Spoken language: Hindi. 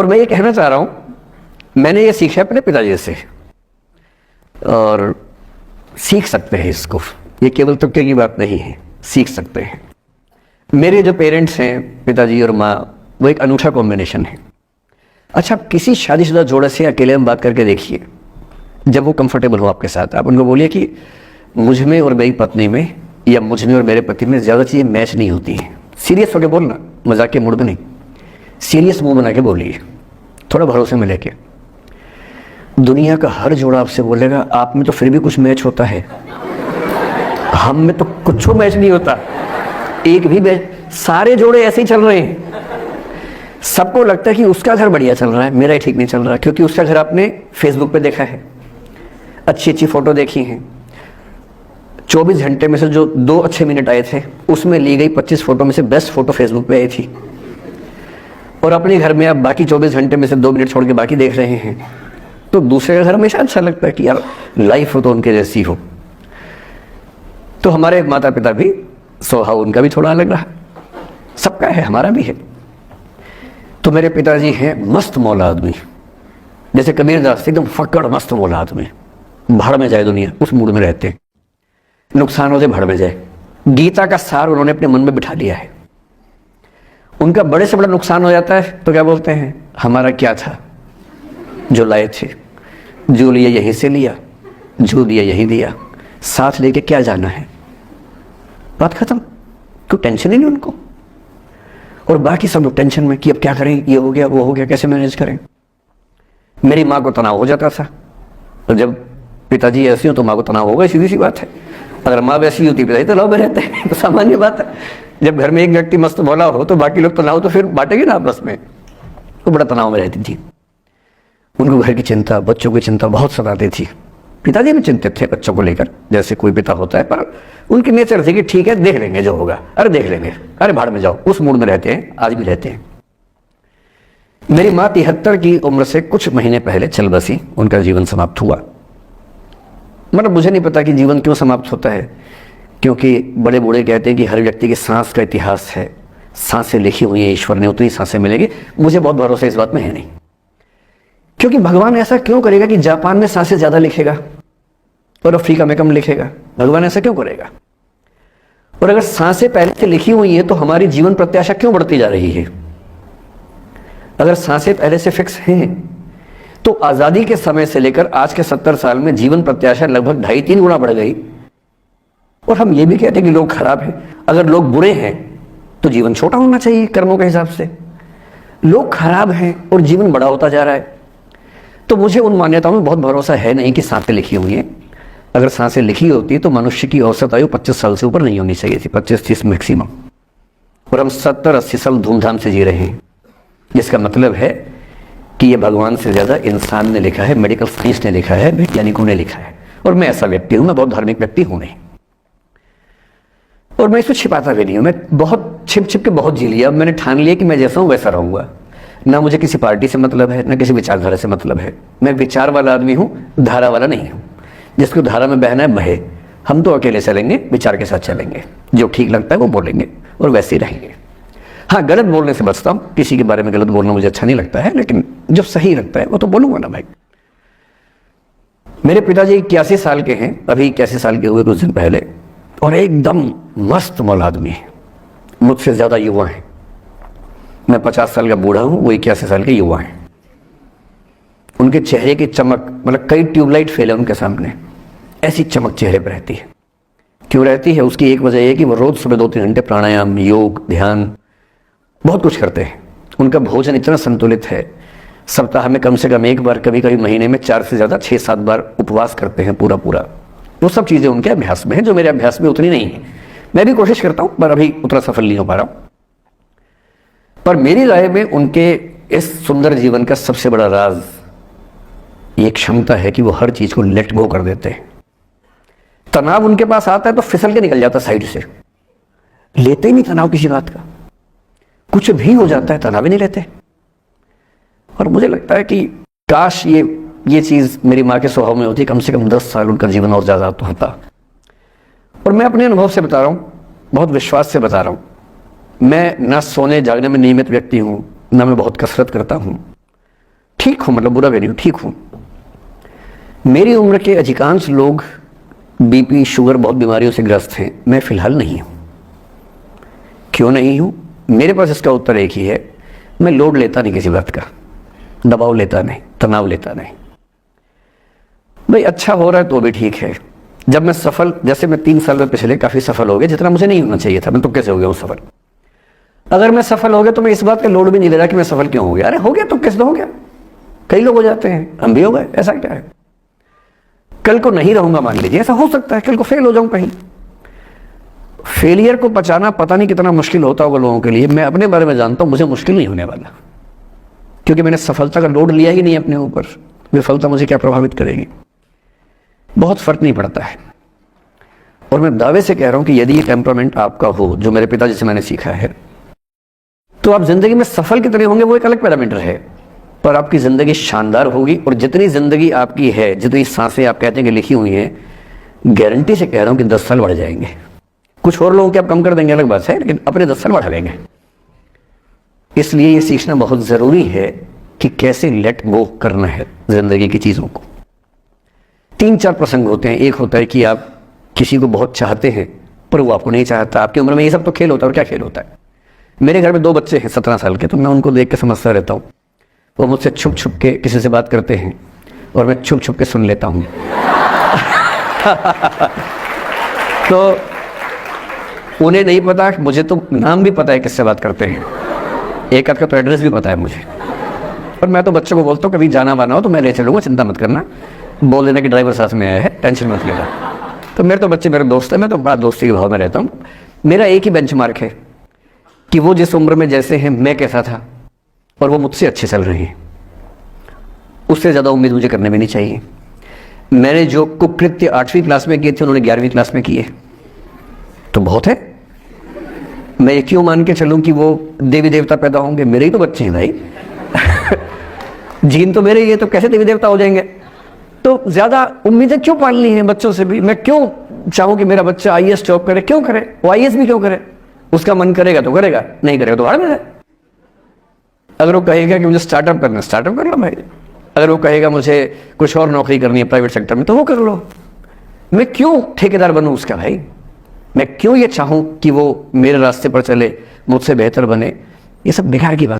और मैं ये कहना चाह रहा हूँ, मैंने ये सीखा है अपने पिताजी से, और सीख सकते हैं इसको, ये केवल तुक्के की बात नहीं है, सीख सकते हैं। मेरे जो पेरेंट्स हैं, पिताजी और माँ, वो एक अनूठा कॉम्बिनेशन है। अच्छा, आप किसी शादीशुदा जोड़े से अकेले में बात करके देखिए, जब वो कंफर्टेबल हो आपके साथ, आप उनको बोलिए कि मुझ में और मेरी पत्नी में, या मुझ में और मेरे पति में ज़्यादा चीज़ें मैच नहीं होती हैं। सीरियस होकर बोलना, मजाक के मूड में नहीं, सीरियस मुंह बना के बोलिए, थोड़ा भरोसे में लेके। दुनिया का हर जोड़ा आपसे बोलेगा आप में तो फिर भी कुछ मैच होता है, हम में तो कुछ मैच नहीं होता, एक भी मैच। सारे जोड़े ऐसे ही चल रहे हैं, सबको लगता है कि उसका घर बढ़िया चल रहा है, मेरा ही ठीक नहीं चल रहा, क्योंकि उसका घर आपने फेसबुक पे देखा है, अच्छी अच्छी फोटो देखी हैं। 24 घंटे में से जो 2 अच्छे मिनट आए थे, उसमें ली गई 25 फोटो में से बेस्ट फोटो फेसबुक पे आई थी, और अपने घर में आप बाकी 24 घंटे में से 2 मिनट छोड़ के बाकी देख रहे हैं। तो दूसरे का घर हमेशा अच्छा लगता है कि यार लाइफ हो तो उनके जैसी हो। तो हमारे माता पिता भी स्वभाव उनका भी थोड़ा अलग रहा, सबका है, हमारा भी है। तो मेरे पिताजी हैं मस्त मौला आदमी, जैसे कबीरदास, एकदम फक्कड़ मस्त मौला आदमी, भाड़ में जाए दुनिया, उस मूड में रहते हैं, नुकसानों से भाड़ में जाए। गीता का सार उन्होंने अपने मन में बिठा लिया है। उनका बड़े से बड़ा नुकसान हो जाता है तो क्या बोलते हैं, हमारा क्या था जो लाए थे, जो लिया यहीं से लिया, जो दिया यहीं दिया, साथ लेके क्या जाना है, बात खत्म। कोई टेंशन ही नहीं उनको। और बाकी सब लोग टेंशन में कि अब क्या करें, ये हो गया वो हो गया, कैसे मैनेज करें। मेरी माँ को तनाव हो जाता था, तो जब पिताजी ऐसे हो तो माँ को तनाव होगा, सीधी सी बात है। अगर माँ वैसी होती पिताजी तो लव में रहते हैं, तो सामान्य बात है। जब घर में एक व्यक्ति मस्त भोला हो तो बाकी लोग तनाव तो फिर बांटेंगे ना आपस में। तो बड़ा तनाव में रहती थी, उनको घर की चिंता, बच्चों की चिंता बहुत सताती थी। पिताजी भी चिंतित थे बच्चों को लेकर, जैसे कोई पिता होता है, पर उनकी नेचर थी कि ठीक है देख लेंगे जो होगा, अरे देख लेंगे, अरे भाड़ में जाओ, उस मूड में रहते हैं, आज भी रहते हैं। मेरी माँ 73 की उम्र से कुछ महीने पहले चल बसी, उनका जीवन समाप्त हुआ। मतलब मुझे नहीं पता कि जीवन क्यों समाप्त होता है, क्योंकि बड़े बूढ़े कहते हैं कि हर व्यक्ति की सांस का इतिहास है, सांसें लिखी हुई है, ईश्वर ने उतनी सांसें मिलेगी। मुझे बहुत भरोसा इस बात में है नहीं, क्योंकि भगवान ऐसा क्यों करेगा कि जापान में सांसें ज्यादा लिखेगा और अफ्रीका में कम लिखेगा, भगवान ऐसा क्यों करेगा। और अगर सांसें पहले से लिखी हुई है तो हमारी जीवन प्रत्याशा क्यों बढ़ती जा रही है। अगर सांसें पहले से फिक्स हैं तो आजादी के समय से लेकर आज के 70 साल में जीवन प्रत्याशा लगभग 2.5-3 गुना बढ़ गई। और हम ये भी कहते हैं कि लोग खराब हैं। अगर लोग बुरे हैं तो जीवन छोटा होना चाहिए कर्मों के हिसाब से। लोग खराब हैं और जीवन बड़ा होता जा रहा है। तो मुझे उन मान्यताओं में बहुत भरोसा है नहीं कि सांसें लिखी हुई हैं। अगर सांसें लिखी होती तो मनुष्य की औसत आयु 25 साल से ऊपर नहीं होनी चाहिए थी, 25-30 मैक्सिमम। और हम 70-80 साल धूमधाम से जी रहे हैं, जिसका मतलब है कि ये भगवान से ज़्यादा इंसान ने लिखा है, मेडिकल साइंस ने लिखा है, वैज्ञानिकों ने लिखा है। और मैं ऐसा व्यक्ति हूँ, मैं बहुत धार्मिक व्यक्ति हूँ नहीं, और मैं इसको छिपाता भी नहीं हूँ। मैं बहुत छिप छिप के बहुत जी लिया। मैंने ठान लिया कि मैं जैसा हूँ वैसा रहूँगा। ना मुझे किसी पार्टी से मतलब है, ना किसी विचारधारा से मतलब है। मैं विचार वाला आदमी हूँ, धारा वाला नहीं हूँ। जिसको धारा में बहना है बहे, हम तो अकेले चलेंगे, विचार के साथ चलेंगे, जो ठीक लगता है वो बोलेंगे और वैसे ही रहेंगे। हाँ, गलत बोलने से बचता हूँ, किसी के बारे में गलत बोलना मुझे अच्छा नहीं लगता है, लेकिन जो सही लगता है वो तो बोलूँगा ना भाई। मेरे पिताजी 81 साल के हैं, अभी 81 साल के हुए कुछ दिन पहले, और एकदम मस्त मौला आदमी है, मुझसे ज़्यादा युवा हैं। मैं 50 साल का बूढ़ा हूँ, वो 81 साल के युवा हैं। उनके चेहरे की चमक, मतलब कई ट्यूबलाइट फेल है उनके सामने, ऐसी चमक चेहरे पर रहती है। क्यों रहती है? उसकी एक वजह यह है कि वो रोज़ सुबह 2-3 घंटे प्राणायाम, योग, ध्यान, बहुत कुछ करते हैं। उनका भोजन इतना संतुलित है, सप्ताह में कम से कम 1 बार, कभी कभी महीने में 4 से ज़्यादा 6-7 बार उपवास करते हैं पूरा। वो सब चीज़ें उनके अभ्यास में है, जो मेरे अभ्यास में उतनी नहीं है। मैं भी कोशिश करता हूँ, पर अभी उतना सफल नहीं हो पा रहा हूँ। पर मेरी राय में उनके इस सुंदर जीवन का सबसे बड़ा राज ये क्षमता है कि वो हर चीज़ को लेट गो कर देते हैं। तनाव उनके पास आता है तो फिसल के निकल जाता साइड से, लेते ही नहीं तनाव किसी बात का। कुछ भी हो जाता है तनाव ही नहीं लेते। और मुझे लगता है कि काश ये चीज़ मेरी माँ के स्वभाव में होती, कम से कम 10 साल उनका जीवन और ज़्यादा तो होता। और मैं अपने अनुभव से बता रहा हूँ, बहुत विश्वास से बता रहा हूँ। मैं ना सोने जागने में नियमित व्यक्ति हूँ, ना मैं बहुत कसरत करता हूँ, ठीक हूँ, मतलब बुरा भी नहीं हूँ, ठीक हूँ। मेरी उम्र के अधिकांश लोग बीपी शुगर बहुत बीमारियों से ग्रस्त हैं, मैं फिलहाल नहीं हूँ। क्यों नहीं हूँ? मेरे पास इसका उत्तर एक ही है, मैं लोड लेता नहीं किसी बात का, दबाव लेता नहीं, तनाव लेता नहीं। भाई अच्छा हो रहा है तो भी ठीक है। जब मैं सफल, जैसे मैं 3 साल में पिछले काफी सफल हो गया, जितना मुझे नहीं होना चाहिए था, मैं तो कैसे हो गया हूँ सफल। अगर मैं सफल हो गया तो मैं इस बात का लोड भी नहीं ले रहा कि मैं सफल क्यों हो गया। अरे हो गया तो कैसे हो गया, कई लोग हो जाते हैं, हम भी हो गए, ऐसा क्या है। कल को नहीं रहूंगा मान लीजिए, ऐसा हो सकता है, कल को फेल हो जाऊं कहीं। फेलियर को पचाना पता नहीं कितना मुश्किल होता होगा लोगों के लिए, मैं अपने बारे में जानता हूं, मुझे मुश्किल नहीं होने वाला, क्योंकि मैंने सफलता का लोड लिया ही नहीं अपने ऊपर। विफलता मुझे क्या प्रभावित करेगी, बहुत फर्क नहीं पड़ता है। और मैं दावे से कह रहा हूं कि यदि ये टेम्परामेंट आपका हो, जो मेरे पिताजी से मैंने सीखा है, तो आप जिंदगी में सफल कितने होंगे वो एक अलग पैरामीटर है, पर आपकी जिंदगी शानदार होगी। और जितनी जिंदगी आपकी है, जितनी सांसें आप कहते हैं कि लिखी हुई हैं, गारंटी से कह रहा हूं कि 10 साल बढ़ जाएंगे। कुछ और लोगों के आप कम कर देंगे अलग बात है, लेकिन अपने 10 साल बढ़ा लेंगे। इसलिए ये सीखना बहुत जरूरी है कि कैसे लेट गो करना है जिंदगी की चीजों को। 3-4 प्रसंग होते हैं। एक होता है कि आप किसी को बहुत चाहते हैं पर वो आपको नहीं चाहता। आपकी उम्र में ये सब तो खेल होता है, और क्या खेल होता है। मेरे घर में 2 बच्चे हैं 17 साल के, तो मैं उनको देख के समझता रहता हूँ। वो मुझसे छुप छुप के किसी से बात करते हैं और मैं छुप छुप के सुन लेता हूँ। तो उन्हें नहीं पता, मुझे तो नाम भी पता है किससे बात करते हैं, एक आध का तो एड्रेस भी पता है मुझे। और मैं तो बच्चों को बोलता हूँ कभी जाना वाना हो तो मैं ले चलूँगा, चिंता मत करना, बोल देना कि ड्राइवर साथ में आया है, टेंशन मत लेना। तो मेरे तो बच्चे मेरे दोस्त हैं, मैं तो बड़ा दोस्ती के भाव में रहता हूँ। मेरा एक ही बेंचमार्क है कि वो जिस उम्र में जैसे हैं मैं कैसा था, और वो मुझसे अच्छे चल रहे हैं। उससे ज़्यादा उम्मीद मुझे करने में नहीं चाहिए। मैंने जो कुकृत्य 8वीं क्लास में किए थे उन्होंने 11वीं क्लास में किए, तो बहुत है। मैं ये क्यों मान के चलूं कि वो देवी देवता पैदा होंगे, मेरे ही तो बच्चे हैं भाई। जीन तो मेरे ही है, तो कैसे देवी देवता हो जाएंगे। तो ज़्यादा उम्मीदें क्यों पालनी है बच्चों से भी। मैं क्यों चाहूँ कि मेरा बच्चा IAS जॉब करे, क्यों करे वो, IAS भी क्यों करे। उसका मन करेगा तो करेगा, नहीं करेगा तो हार में है। अगर वो कहेगा कि मुझे स्टार्टअप करना है, स्टार्टअप कर लो भाई। अगर वो कहेगा मुझे कुछ और नौकरी करनी है प्राइवेट सेक्टर में, तो वो कर लो। मैं क्यों ठेकेदार बनूं उसका भाई। मैं क्यों ये चाहूं कि वो मेरे रास्ते पर चले, मुझसे बेहतर बने। ये सब बेकार की बात।